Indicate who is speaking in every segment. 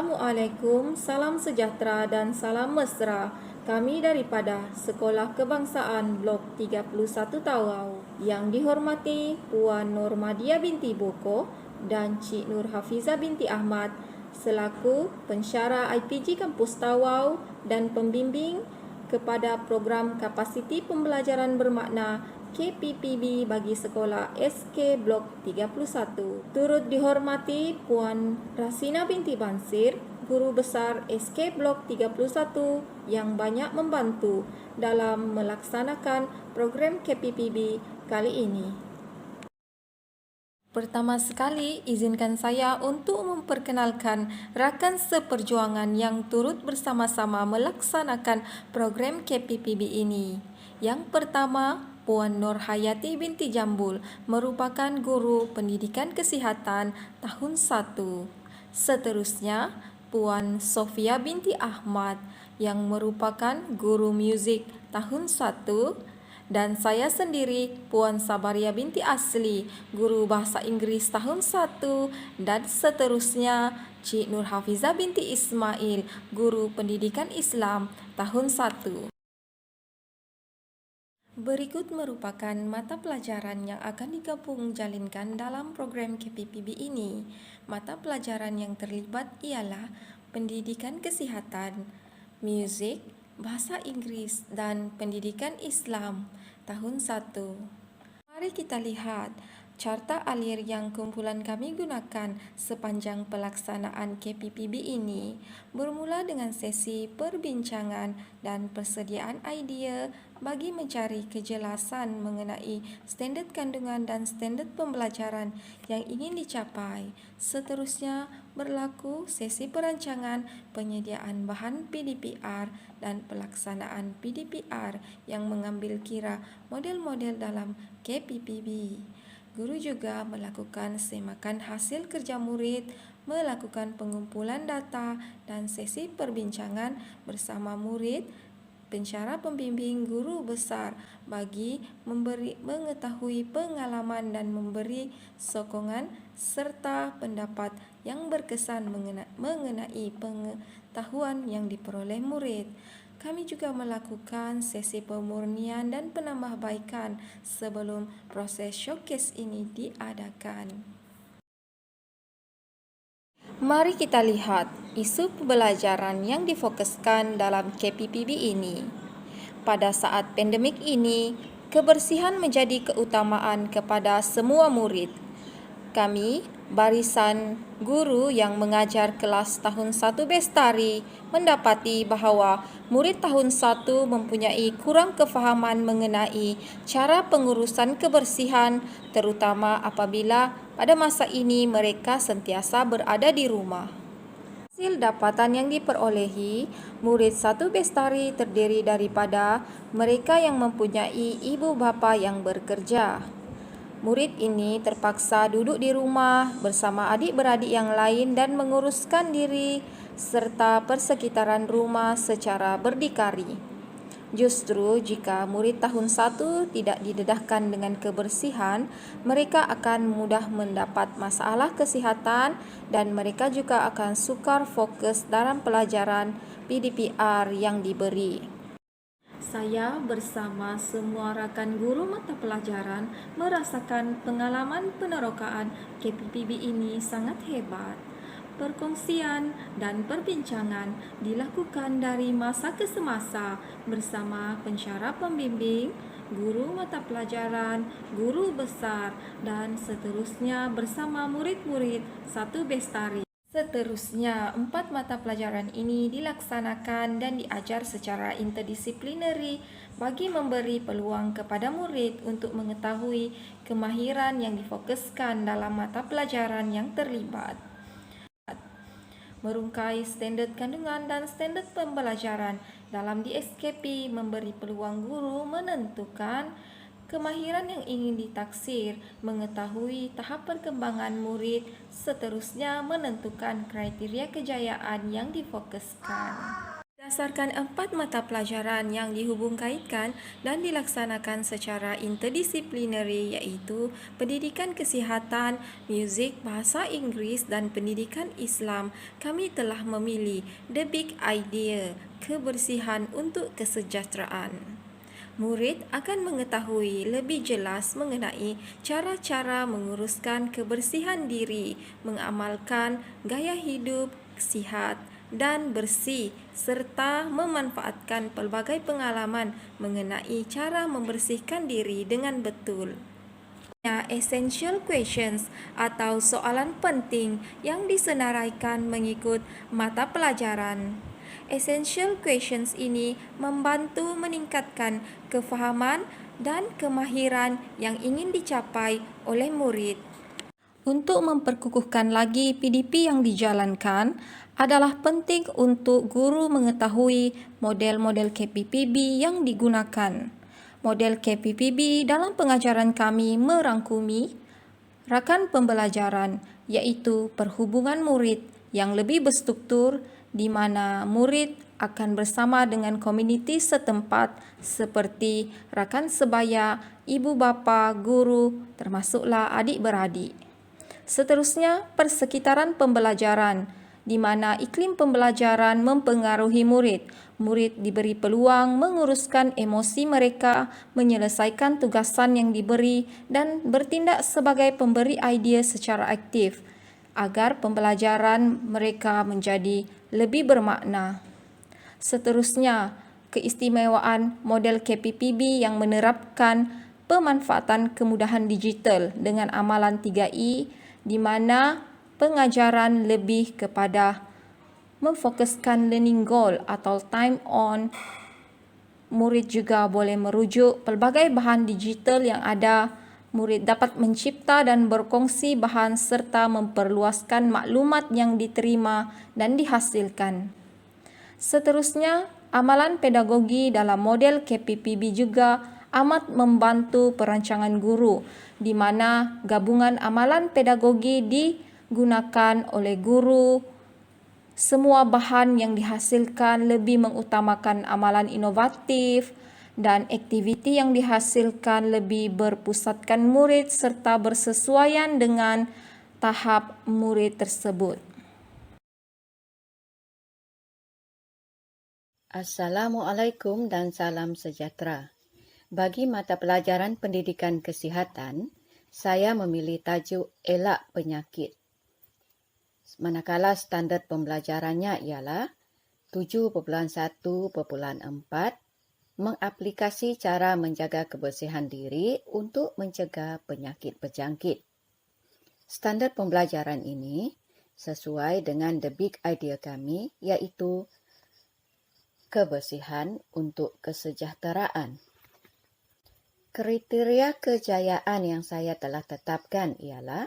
Speaker 1: Assalamualaikum, salam sejahtera dan salam mesra. Kami daripada Sekolah Kebangsaan Blok 31 Tawau. Yang dihormati Puan Normadia binti Boko dan Cik Nur Hafiza binti Ahmad selaku pensyarah IPG Kampus Tawau dan pembimbing kepada program Kapasiti Pembelajaran Bermakna KPPB bagi Sekolah SK Blok 31. Turut dihormati Puan Rasina binti Bansir, Guru Besar SK Blok 31 yang banyak membantu dalam melaksanakan program KPPB kali ini. Pertama sekali, izinkan saya untuk memperkenalkan rakan seperjuangan yang turut bersama-sama melaksanakan program KPPB ini. Yang pertama, Puan Nur Hayati binti Jambul merupakan Guru Pendidikan Kesihatan tahun 1. Seterusnya, Puan Sofia binti Ahmad yang merupakan Guru Muzik tahun 1. Dan saya sendiri, Puan Sabaria binti Asli, Guru Bahasa Inggeris tahun 1. Dan seterusnya, Cik Nur Hafiza binti Ismail, Guru Pendidikan Islam tahun 1. Berikut merupakan mata pelajaran yang akan digabung jalinkan dalam program KPPB ini. Mata pelajaran yang terlibat ialah Pendidikan Kesihatan, Muzik, Bahasa Inggris dan Pendidikan Islam tahun 1. Mari kita lihat carta alir yang kumpulan kami gunakan sepanjang pelaksanaan KPPB ini. Bermula dengan sesi perbincangan dan persediaan idea bagi mencari kejelasan mengenai standard kandungan dan standard pembelajaran yang ingin dicapai. Seterusnya berlaku sesi perancangan penyediaan bahan PDPR dan pelaksanaan PDPR yang mengambil kira model-model dalam KPPB. Guru juga melakukan semakan hasil kerja murid, melakukan pengumpulan data dan sesi perbincangan bersama murid, pensyarah pembimbing guru besar bagi mengetahui pengalaman dan memberi sokongan serta pendapat yang berkesan mengenai pengetahuan yang diperoleh murid. Kami juga melakukan sesi pemurnian dan penambahbaikan sebelum proses showcase ini diadakan. Mari kita lihat isu pembelajaran yang difokuskan dalam KPPB ini. Pada saat pandemik ini, kebersihan menjadi keutamaan kepada semua murid. Kami, barisan guru yang mengajar kelas tahun 1 Bestari, mendapati bahawa murid tahun 1 mempunyai kurang kefahaman mengenai cara pengurusan kebersihan, terutama apabila pada masa ini mereka sentiasa berada di rumah. Hasil dapatan yang diperolehi, murid 1 Bestari terdiri daripada mereka yang mempunyai ibu bapa yang bekerja. Murid ini terpaksa duduk di rumah bersama adik-beradik yang lain dan menguruskan diri serta persekitaran rumah secara berdikari. Justru jika murid tahun 1 tidak didedahkan dengan kebersihan, mereka akan mudah mendapat masalah kesihatan dan mereka juga akan sukar fokus dalam pelajaran PDPR yang diberi. Saya bersama semua rakan guru mata pelajaran merasakan pengalaman penerokaan KPPB ini sangat hebat. Perkongsian dan perbincangan dilakukan dari masa ke semasa bersama pensyarah pembimbing, guru mata pelajaran, guru besar dan seterusnya bersama murid-murid 1 Bestari. Seterusnya, 4 mata pelajaran ini dilaksanakan dan diajar secara interdisiplinary bagi memberi peluang kepada murid untuk mengetahui kemahiran yang difokuskan dalam mata pelajaran yang terlibat. Merungkai standard kandungan dan standard pembelajaran dalam DSKP memberi peluang guru menentukan kemahiran yang ingin ditaksir, mengetahui tahap perkembangan murid, seterusnya menentukan kriteria kejayaan yang difokuskan. Sudah Berdasarkan 4 mata pelajaran yang dihubung kaitkan dan dilaksanakan secara interdisiplinari iaitu Pendidikan Kesihatan, Muzik, Bahasa Inggeris dan Pendidikan Islam, kami telah memilih The Big Idea, kebersihan untuk kesejahteraan. Murid akan mengetahui lebih jelas mengenai cara-cara menguruskan kebersihan diri, mengamalkan gaya hidup sihat dan bersih serta memanfaatkan pelbagai pengalaman mengenai cara membersihkan diri dengan betul. Essential questions atau soalan penting yang disenaraikan mengikut mata pelajaran. Essential questions ini membantu meningkatkan kefahaman dan kemahiran yang ingin dicapai oleh murid. Untuk memperkukuhkan lagi PDP yang dijalankan, adalah penting untuk guru mengetahui model-model KPPB yang digunakan. Model KPPB dalam pengajaran kami merangkumi rakan pembelajaran iaitu perhubungan murid yang lebih berstruktur di mana murid akan bersama dengan komuniti setempat seperti rakan sebaya, ibu bapa, guru, termasuklah adik-beradik. Seterusnya, persekitaran pembelajaran, di mana iklim pembelajaran mempengaruhi murid. Murid diberi peluang menguruskan emosi mereka, menyelesaikan tugasan yang diberi dan bertindak sebagai pemberi idea secara aktif agar pembelajaran mereka menjadi lebih bermakna. Seterusnya, keistimewaan model KPPB yang menerapkan pemanfaatan kemudahan digital dengan amalan 3E di mana pengajaran lebih kepada memfokuskan learning goal atau time on. Murid juga boleh merujuk pelbagai bahan digital yang ada. Murid dapat mencipta dan berkongsi bahan serta memperluaskan maklumat yang diterima dan dihasilkan. Seterusnya, amalan pedagogi dalam model KPPB juga amat membantu perancangan guru, di mana gabungan amalan pedagogi digunakan oleh guru. Semua bahan yang dihasilkan lebih mengutamakan amalan inovatif dan aktiviti yang dihasilkan lebih berpusatkan murid serta bersesuaian dengan tahap murid tersebut.
Speaker 2: Assalamualaikum dan salam sejahtera. Bagi mata pelajaran pendidikan kesihatan, saya memilih tajuk elak penyakit. Manakala standard pembelajarannya ialah 7.1.4 mengaplikasi cara menjaga kebersihan diri untuk mencegah penyakit berjangkit. Standard pembelajaran ini sesuai dengan the big idea kami iaitu kebersihan untuk kesejahteraan. Kriteria kejayaan yang saya telah tetapkan ialah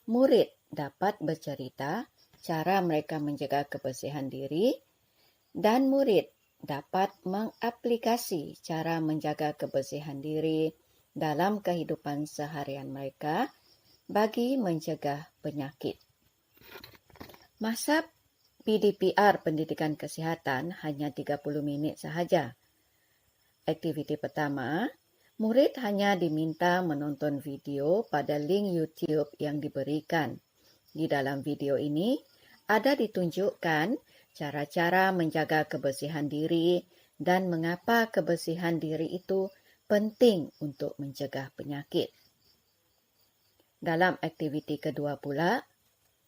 Speaker 2: murid dapat bercerita cara mereka menjaga kebersihan diri dan murid dapat mengaplikasi cara menjaga kebersihan diri dalam kehidupan seharian mereka bagi mencegah penyakit. Masa PDPR Pendidikan Kesihatan hanya 30 minit sahaja. Aktiviti pertama, murid hanya diminta menonton video pada link YouTube yang diberikan. Di dalam video ini, ada ditunjukkan cara-cara menjaga kebersihan diri dan mengapa kebersihan diri itu penting untuk mencegah penyakit. Dalam aktiviti kedua pula,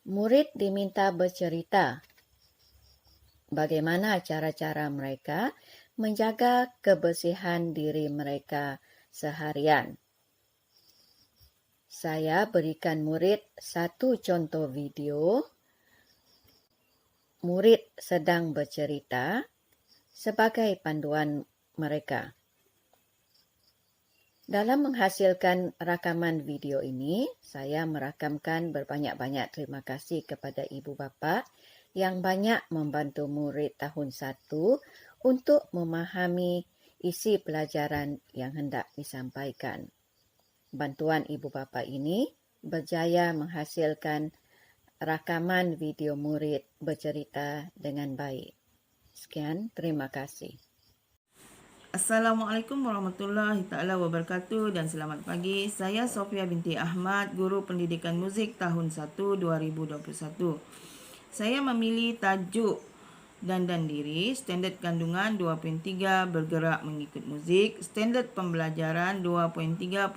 Speaker 2: murid diminta bercerita bagaimana cara-cara mereka menjaga kebersihan diri mereka seharian. Saya berikan murid satu contoh video. Murid sedang bercerita sebagai panduan mereka. Dalam menghasilkan rakaman video ini, saya merakamkan berbanyak-banyak terima kasih kepada ibu bapa yang banyak membantu murid tahun 1 untuk memahami isi pelajaran yang hendak disampaikan. Bantuan ibu bapa ini berjaya menghasilkan rakaman video murid bercerita dengan baik. Sekian, terima kasih.
Speaker 3: Assalamualaikum warahmatullahi taala wabarakatuh dan selamat pagi. Saya Sofia binti Ahmad, guru pendidikan muzik tahun 1 2021. Saya memilih tajuk Dandan Diri, standard kandungan 2.3 bergerak mengikut muzik, standard pembelajaran 2.3.1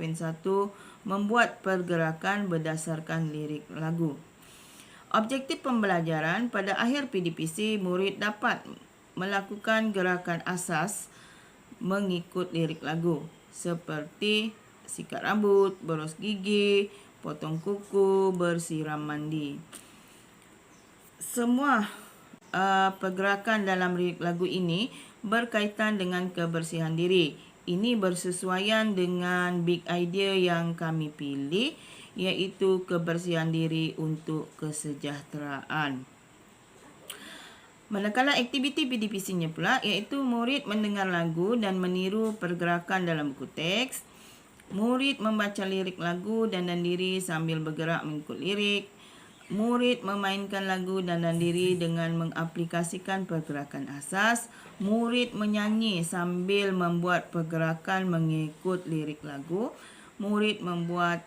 Speaker 3: membuat pergerakan berdasarkan lirik lagu. Objektif pembelajaran pada akhir PDPC, murid dapat melakukan gerakan asas mengikut lirik lagu seperti sikat rambut, boros gigi, potong kuku, bersiram mandi. Semua pergerakan dalam lirik lagu ini berkaitan dengan kebersihan diri. Ini bersesuaian dengan big idea yang kami pilih, iaitu kebersihan diri untuk kesejahteraan. Manakala aktiviti PDPC-nya pula iaitu murid mendengar lagu dan meniru pergerakan dalam buku teks. Murid membaca lirik lagu Dandan Diri sambil bergerak mengikut lirik. Murid memainkan lagu Dandan Diri dengan mengaplikasikan pergerakan asas. Murid menyanyi sambil membuat pergerakan mengikut lirik lagu. Murid membuat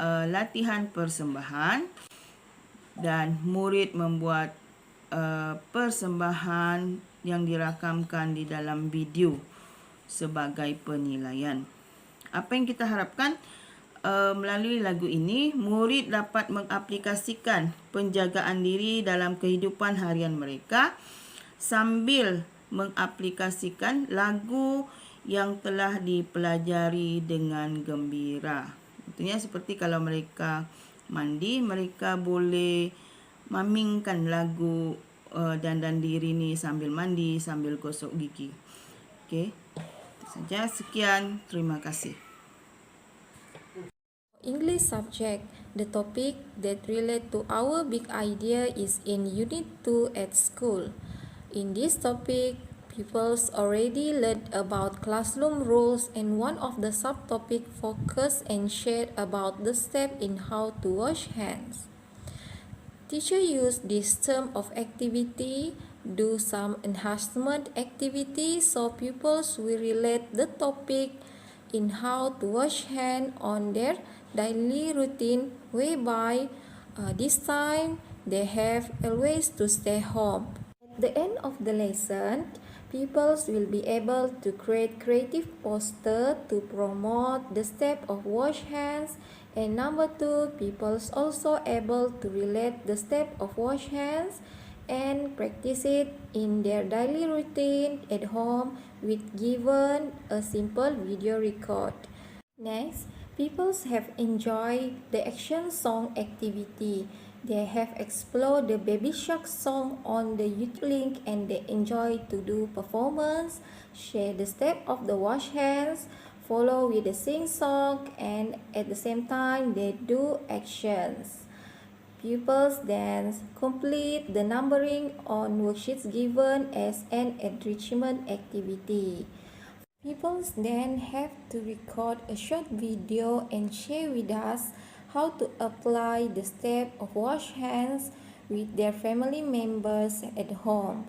Speaker 3: latihan persembahan. Dan murid membuat persembahan yang dirakamkan di dalam video sebagai penilaian. Apa yang kita harapkan melalui lagu ini, murid dapat mengaplikasikan penjagaan diri dalam kehidupan harian mereka sambil mengaplikasikan lagu yang telah dipelajari dengan gembira. Contohnya seperti kalau mereka mandi, mereka boleh mamingkan lagu Dandan Diri ni sambil mandi, sambil gosok gigi. Okey. Itu saja. Sekian. Terima kasih.
Speaker 1: English subject, the topic that relate to our big idea is in Unit 2 at school. In this topic, pupils already learned about classroom rules and one of the subtopic focus and shared about the step in how to wash hands. Teacher use this term of activity, do some enhancement activity so pupils will relate the topic in how to wash hand on their daily routine whereby this time they have always to stay home. At the end of the lesson, pupils will be able to create creative poster to promote the step of wash hands. And number 2, pupils also able to relate the step of wash hands and practice it in their daily routine at home with given a simple video record. Next, pupils have enjoyed the action song activity. They have explored the Baby Shark song on the Youth Link and they enjoy to do performance, share the step of the wash hands, follow with the sing song, and at the same time they do actions. Pupils then complete the numbering on worksheets given as an enrichment activity. Pupils then have to record a short video and share with us how to apply the step of wash hands with their family members at home.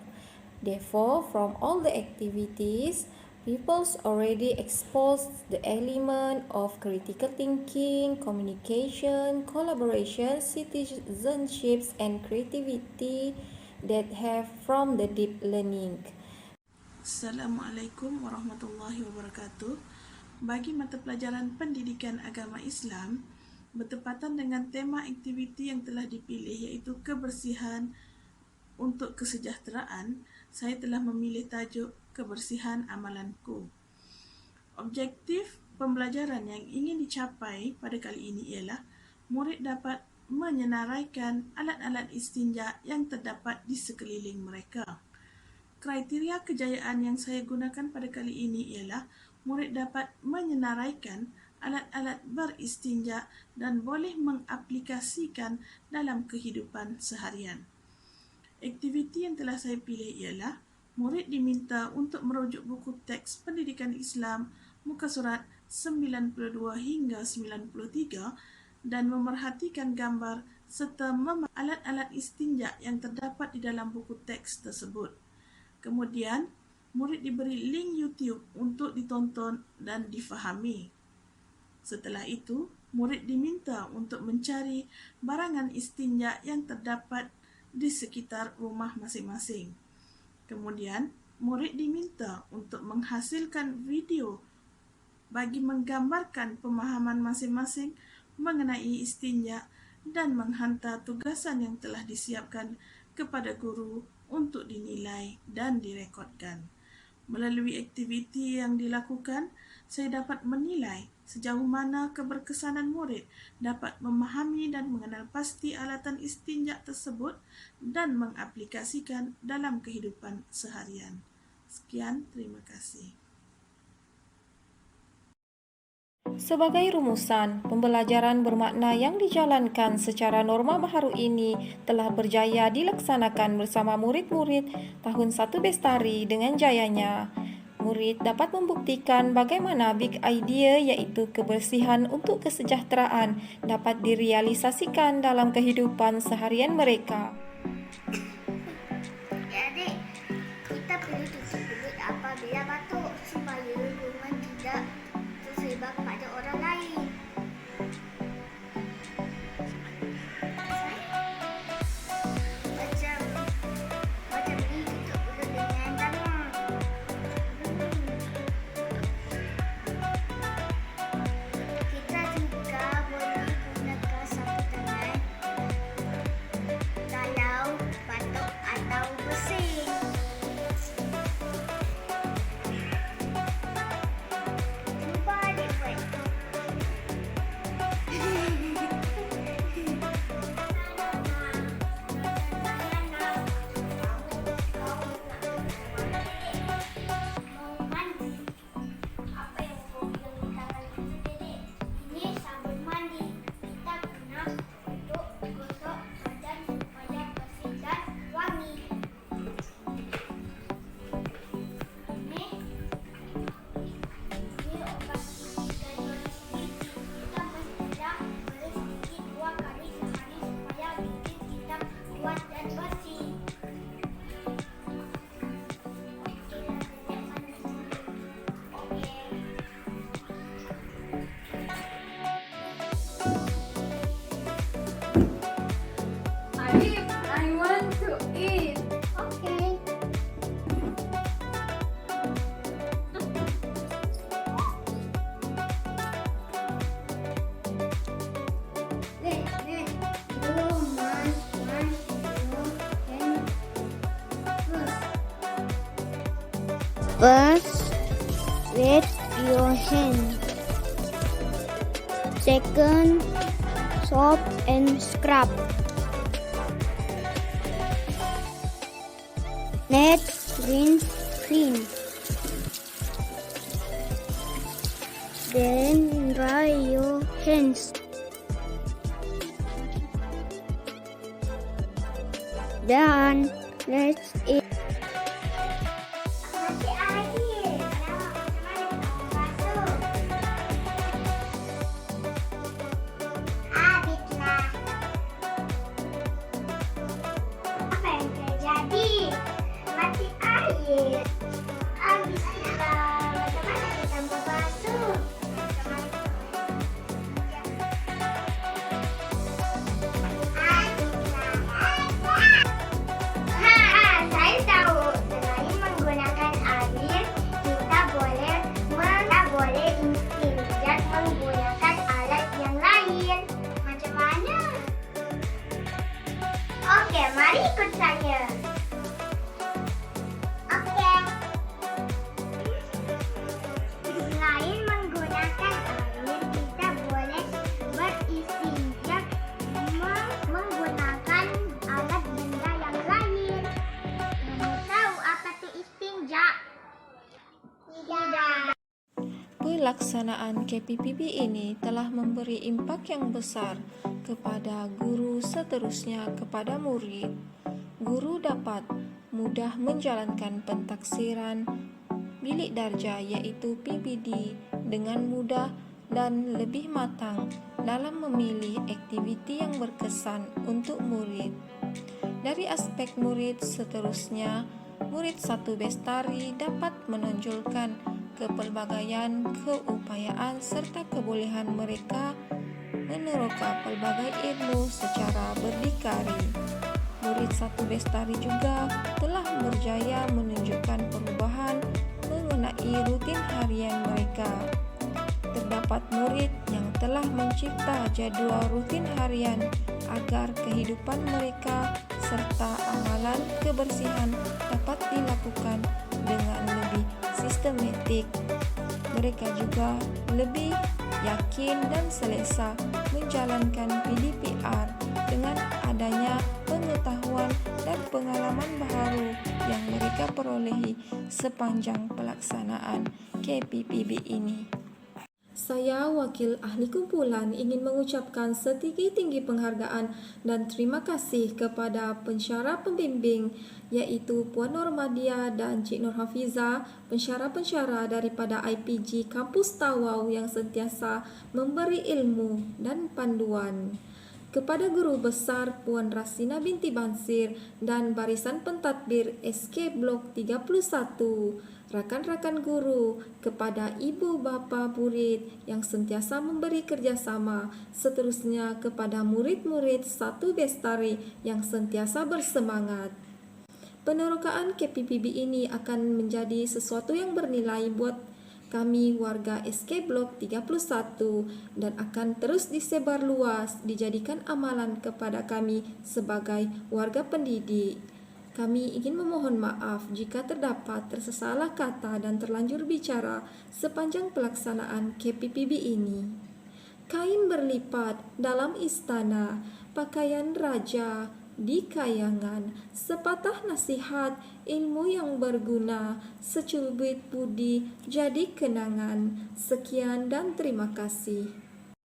Speaker 1: Therefore, from all the activities, pupils already exposed the element of critical thinking, communication, collaboration, citizenships, and creativity that have from the deep learning.
Speaker 4: Assalamualaikum warahmatullahi wabarakatuh. Bagi mata pelajaran Pendidikan Agama Islam, bertepatan dengan tema aktiviti yang telah dipilih iaitu kebersihan untuk kesejahteraan, saya telah memilih tajuk Kebersihan Amalanku. Objektif pembelajaran yang ingin dicapai pada kali ini ialah murid dapat menyenaraikan alat-alat istinja yang terdapat di sekeliling mereka. Kriteria kejayaan yang saya gunakan pada kali ini ialah murid dapat menyenaraikan alat-alat beristinja dan boleh mengaplikasikan dalam kehidupan seharian. Aktiviti yang telah saya pilih ialah murid diminta untuk merujuk buku teks Pendidikan Islam muka surat 92 hingga 93 dan memerhatikan gambar serta alat-alat istinja yang terdapat di dalam buku teks tersebut. Kemudian, murid diberi link YouTube untuk ditonton dan difahami. Setelah itu, murid diminta untuk mencari barangan istinja yang terdapat di sekitar rumah masing-masing. Kemudian, murid diminta untuk menghasilkan video bagi menggambarkan pemahaman masing-masing mengenai istinja dan menghantar tugasan yang telah disiapkan kepada guru untuk dinilai dan direkodkan. Melalui aktiviti yang dilakukan, saya dapat menilai sejauh mana keberkesanan murid dapat memahami dan mengenal pasti alatan istinja tersebut dan mengaplikasikan dalam kehidupan seharian. Sekian, terima kasih.
Speaker 1: Sebagai rumusan, pembelajaran bermakna yang dijalankan secara norma baharu ini telah berjaya dilaksanakan bersama murid-murid tahun 1 Bestari dengan jayanya. Murid dapat membuktikan bagaimana big idea iaitu kebersihan untuk kesejahteraan dapat direalisasikan dalam kehidupan seharian mereka.
Speaker 5: Adik, kita perlu cuci mulut apabila batuk supaya kuman tidak tersebar pada orang lain. Macam ni tutup mulut dengan tangan. Kita juga boleh gunakan sapu tangan kalau batuk atau bersin. Cuba adik buat. Mau mandi? Apa yang kau bilang di tangan itu, Dedek? Ini sabun mandi. Kita guna untuk gosok badan supaya bersih dan wangi. Ini obat gigi dari gigi. Kita mestilah bersih gigi 2 kali sehari supaya gigi kita kuat dan bersih. Oke, Dedek mandi dulu. Oke.
Speaker 6: Alif, I want to eat.
Speaker 5: Okay. First, wet your hand. Second, soap and scrub. Next, rinse clean. Then dry your hands. Then let's eat. Apa yang terjadi? Mati air. Habislah. Bagaimana kita membasuh? Saya tahu. Selain menggunakan air, kita boleh istinja menggunakan alat yang lain. Macam mana? Oke, mari ikut saya. Oke. Selain menggunakan air, kita boleh beristinja menggunakan alat benda yang lain. Kamu tahu apa itu istinja? Tidak.
Speaker 1: Pelaksanaan KPPB ini telah memberi impak yang besar kepada guru, seterusnya kepada murid. Guru dapat mudah menjalankan pentaksiran bilik darjah iaitu PBD dengan mudah dan lebih matang dalam memilih aktiviti yang berkesan untuk murid. Dari aspek murid, seterusnya murid 1 Bestari dapat menonjolkan kepelbagaian, keupayaan serta kebolehan mereka meneroka pelbagai ilmu secara berdikari. Murid 1 Bestari juga telah berjaya menunjukkan perubahan mengenai rutin harian mereka. Terdapat murid yang telah mencipta jadual rutin harian agar kehidupan mereka serta amalan kebersihan dapat dilakukan dengan lebih sistematik. Mereka juga lebih yakin dan selesa menjalankan PDPR dengan adanya pengetahuan dan pengalaman baru yang mereka perolehi sepanjang pelaksanaan KPPB ini. Saya, wakil ahli kumpulan, ingin mengucapkan setinggi-tinggi penghargaan dan terima kasih kepada pensyarah pembimbing iaitu Puan Normadia dan Cik Nur Hafiza, pensyarah-pensyarah daripada IPG Kampus Tawau yang sentiasa memberi ilmu dan panduan. Kepada Guru Besar Puan Rasina binti Bansir dan barisan pentadbir SK Blok 31, rakan-rakan guru, kepada ibu bapa murid yang sentiasa memberi kerjasama, seterusnya kepada murid-murid 1 Bestari yang sentiasa bersemangat. Penerokaan KPPB ini akan menjadi sesuatu yang bernilai buat kami warga SK Blok 31 dan akan terus disebar luas dijadikan amalan kepada kami sebagai warga pendidik. Kami ingin memohon maaf jika terdapat tersalah kata dan terlanjur bicara sepanjang pelaksanaan KPPB ini. Kain berlipat dalam istana, pakaian raja di kayangan, sepatah nasihat, ilmu yang berguna, secubit budi jadi kenangan. Sekian dan terima kasih.